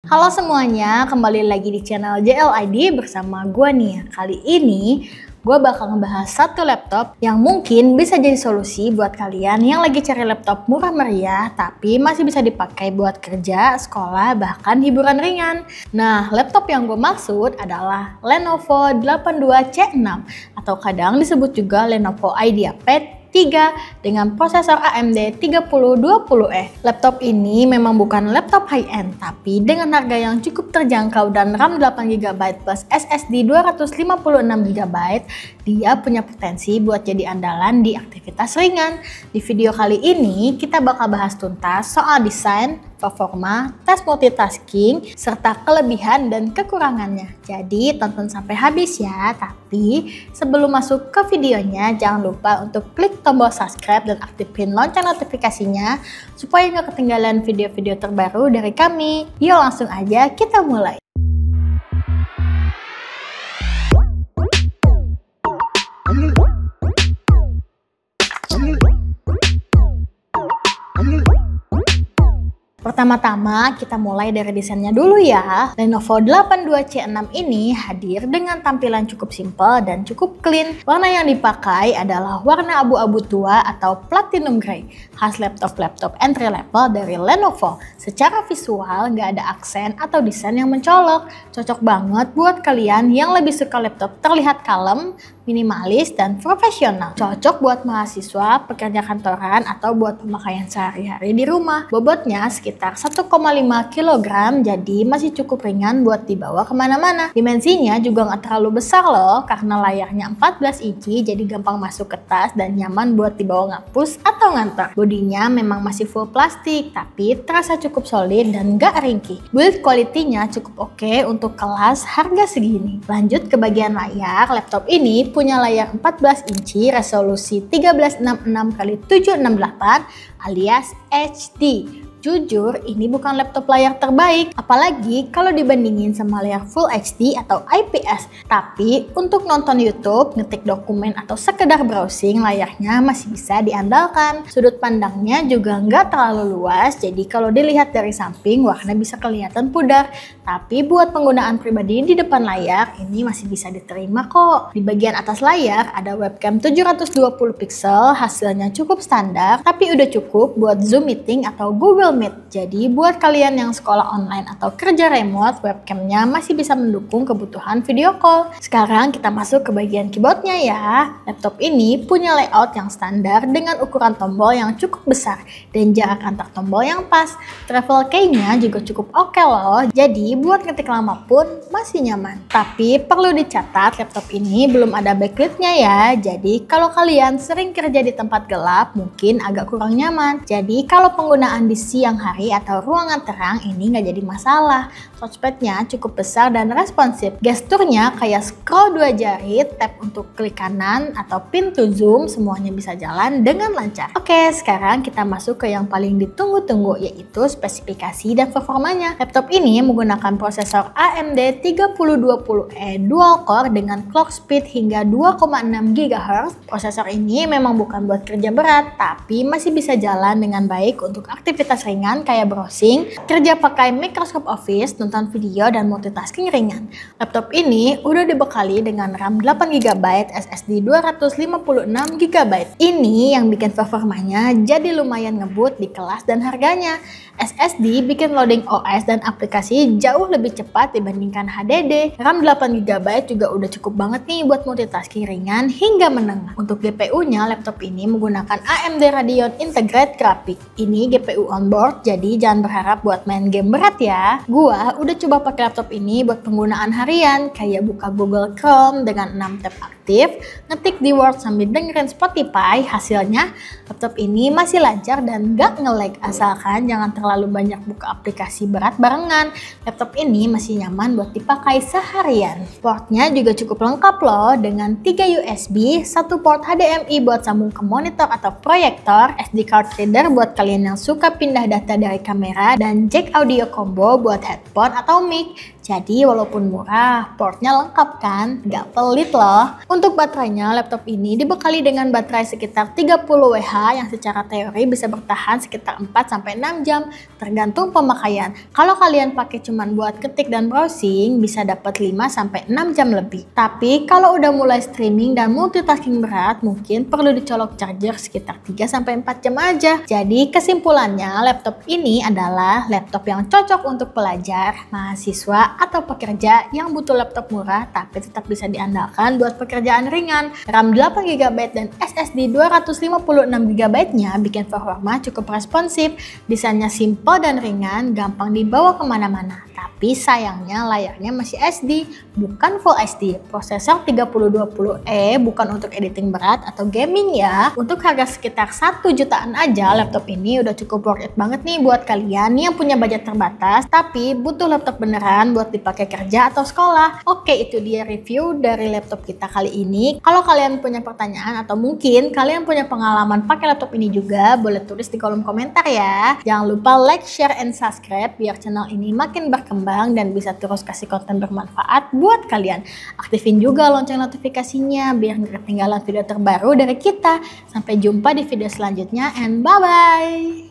Halo semuanya, kembali lagi di channel JLID bersama gue Nia. Kali ini gue bakal ngebahas satu laptop yang mungkin bisa jadi solusi buat kalian yang lagi cari laptop murah meriah tapi masih bisa dipakai buat kerja, sekolah, bahkan hiburan ringan. Nah, laptop yang gue maksud adalah Lenovo 82C6 atau kadang disebut juga Lenovo IdeaPad 3 dengan prosesor AMD 3020E. Laptop ini memang bukan laptop high-end, tapi dengan harga yang cukup terjangkau dan RAM 8GB plus SSD 256GB, dia punya potensi buat jadi andalan di aktivitas ringan. Di video kali ini, kita bakal bahas tuntas soal desain, performa, tes multitasking, serta kelebihan dan kekurangannya. Jadi tonton sampai habis ya. Tapi sebelum masuk ke videonya, jangan lupa untuk klik tombol subscribe dan aktifin lonceng notifikasinya supaya nggak ketinggalan video-video terbaru dari kami. Yuk langsung aja kita mulai. Pertama-tama kita mulai dari desainnya dulu ya. Lenovo 82C6 ini hadir dengan tampilan cukup simpel dan cukup clean. Warna yang dipakai adalah warna abu-abu tua atau platinum grey, khas laptop-laptop entry level dari Lenovo. Secara visual nggak ada aksen atau desain yang mencolok. Cocok banget buat kalian yang lebih suka laptop terlihat kalem, minimalis, dan profesional. Cocok buat mahasiswa, pekerja kantoran, atau buat pemakaian sehari-hari di rumah. Bobotnya sekitar 1,5 kg, jadi masih cukup ringan buat dibawa kemana-mana. Dimensinya juga nggak terlalu besar loh, karena layarnya 14 inci, jadi gampang masuk ke tas dan nyaman buat dibawa ngapus atau ngantor. Bodinya memang masih full plastik, tapi terasa cukup solid dan nggak ringkih. Build quality-nya cukup oke untuk kelas harga segini. Lanjut ke bagian layar, laptop ini punya layar 14 inci resolusi 1366x768 alias HD. Jujur, ini bukan laptop layar terbaik, apalagi kalau dibandingin sama layar Full HD atau IPS. Tapi untuk nonton YouTube, ngetik dokumen, atau sekedar browsing, layarnya masih bisa diandalkan. Sudut pandangnya juga nggak terlalu luas, jadi kalau dilihat dari samping, warna bisa kelihatan pudar. Tapi buat penggunaan pribadi di depan layar, ini masih bisa diterima kok. Di bagian atas layar ada webcam 720 pixel, hasilnya cukup standar, tapi udah cukup buat Zoom meeting atau Google Meet. Jadi buat kalian yang sekolah online atau kerja remote, webcamnya masih bisa mendukung kebutuhan video call. Sekarang kita masuk ke bagian keyboardnya ya. Laptop ini punya layout yang standar dengan ukuran tombol yang cukup besar dan jarak antar tombol yang pas. Travel key-nya juga cukup oke loh, jadi buat ngetik lama pun masih nyaman. Tapi perlu dicatat, laptop ini belum ada backlit-nya ya, jadi kalau kalian sering kerja di tempat gelap mungkin agak kurang nyaman. Jadi kalau penggunaan di siang hari atau ruangan terang ini nggak jadi masalah. Touchpad-nya cukup besar dan responsif. Gesturnya kayak scroll 2 jari, tap untuk klik kanan, atau pintu zoom, semuanya bisa jalan dengan lancar. Oke, sekarang kita masuk ke yang paling ditunggu-tunggu, yaitu spesifikasi dan performanya. Laptop ini menggunakan prosesor AMD 3020E dual core dengan clock speed hingga 2,6 GHz. Prosesor ini memang bukan buat kerja berat, tapi masih bisa jalan dengan baik untuk aktivitas ringan kayak browsing, kerja pakai Microsoft Office, nonton video, dan multitasking ringan. Laptop ini udah dibekali dengan RAM 8GB, SSD 256GB. Ini yang bikin performanya jadi lumayan ngebut di kelas dan harganya. SSD bikin loading OS dan aplikasi jauh lebih cepat dibandingkan HDD. RAM 8GB juga udah cukup banget nih buat multitasking ringan hingga menengah. Untuk GPU-nya, laptop ini menggunakan AMD Radeon Integrate Graphics. Ini GPU onboard, jadi jangan berharap buat main game berat ya. Gua udah coba pakai laptop ini buat penggunaan harian, kayak buka Google Chrome dengan 6 tab aktif, ngetik di Word sambil dengerin Spotify. Hasilnya, laptop ini masih lancar dan gak nge-lag, asalkan jangan terlalu banyak buka aplikasi berat barengan. Laptop ini masih nyaman buat dipakai seharian. Portnya juga cukup lengkap loh, dengan 3 USB, 1 port HDMI buat sambung ke monitor atau proyektor, SD card reader buat kalian yang suka pindah data dari kamera dan jack audio combo buat headphone atau mic. Jadi walaupun murah, portnya lengkap kan? Gak pelit loh. Untuk baterainya, laptop ini dibekali dengan baterai sekitar 30 Wh yang secara teori bisa bertahan sekitar 4-6 jam tergantung pemakaian. Kalau kalian pakai cuman buat ketik dan browsing, bisa dapat 5-6 jam lebih. Tapi kalau udah mulai streaming dan multitasking berat, mungkin perlu dicolok charger sekitar 3-4 jam aja. Jadi kesimpulannya, laptop ini adalah laptop yang cocok untuk pelajar, mahasiswa, atau pekerja yang butuh laptop murah tapi tetap bisa diandalkan buat pekerjaan ringan. RAM 8GB dan SSD 256GB-nya bikin performa cukup responsif, desainnya simple dan ringan, gampang dibawa kemana-mana. Tapi sayangnya layarnya masih SD, bukan Full HD. Prosesor 3020E bukan untuk editing berat atau gaming ya. Untuk harga sekitar 1 jutaan aja, laptop ini udah cukup worth it banget nih buat kalian yang punya budget terbatas tapi butuh laptop beneran buat dipakai kerja atau sekolah. Oke, itu dia review dari laptop kita kali ini. Kalau kalian punya pertanyaan atau mungkin kalian punya pengalaman pakai laptop ini juga, boleh tulis di kolom komentar ya. Jangan lupa like, share, and subscribe biar channel ini makin berkembang dan bisa terus kasih konten bermanfaat buat kalian. Aktifin juga lonceng notifikasinya biar nggak ketinggalan video terbaru dari kita. Sampai jumpa di video selanjutnya and bye-bye!